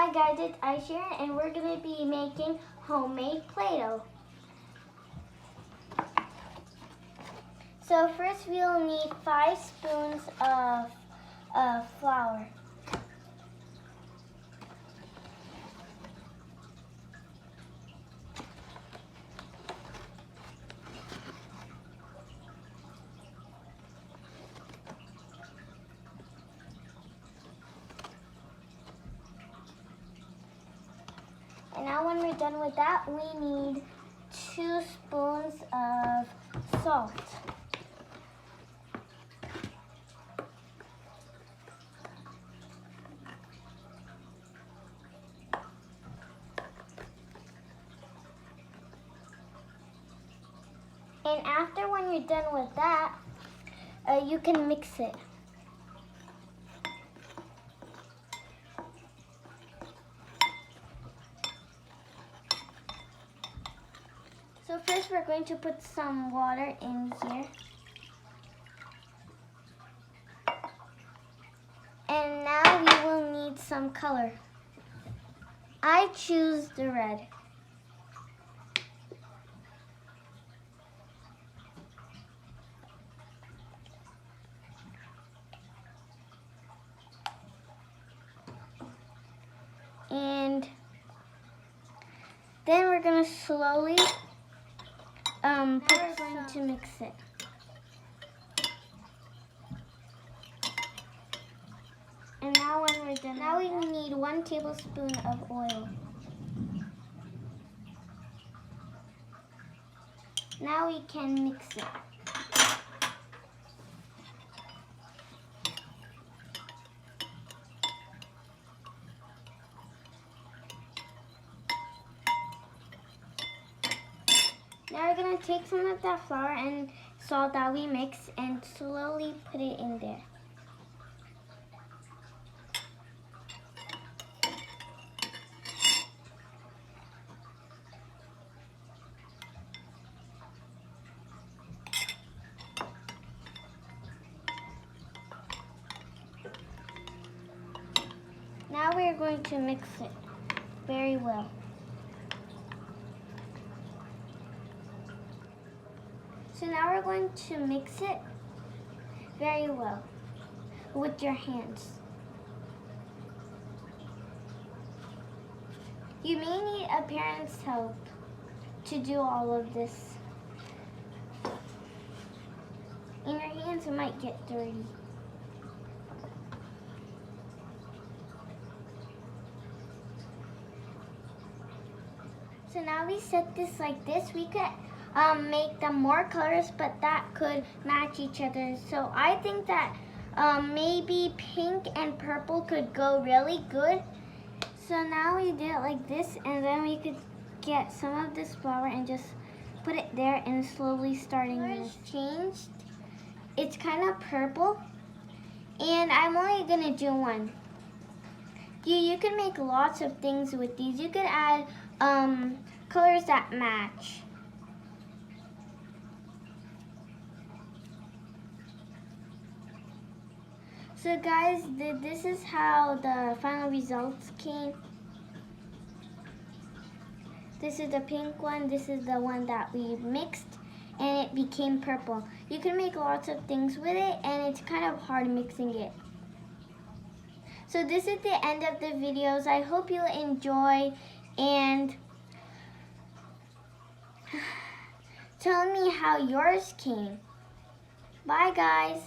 Hi guys, it's Aisha and we're going to be making homemade Play-Doh. So first we'll need 5 spoons of flour. And now when we're done with that, we need 2 spoons of salt. And after when you're done with that, you can mix it. So first we're going to put some water in here. And now we will need some color. I choose the red. And then we're going to slowly to mix it. And now when we're done, now we need 1 tablespoon of oil. Now we can mix it. Now we're going to take some of that flour and salt that we mixed and slowly put it in there. Now we are going to mix it very well. So now we're going to mix it very well with your hands. You may need a parent's help to do all of this. And your hands might get dirty. So now we set this like this. We could make them more colors, but that could match each other. So I think that maybe pink and purple could go really good. So now we did it like this, and then we could get some of this flour and just put it there and slowly starting this. Changed. It's kind of purple, and I'm only gonna do one. You can make lots of things with these. You could add colors that match. So guys, this is how the final results came. This is the pink one, this is the one that we mixed, and it became purple. You can make lots of things with it, and it's kind of hard mixing it. So this is the end of the videos. I hope you enjoy, and tell me how yours came. Bye guys.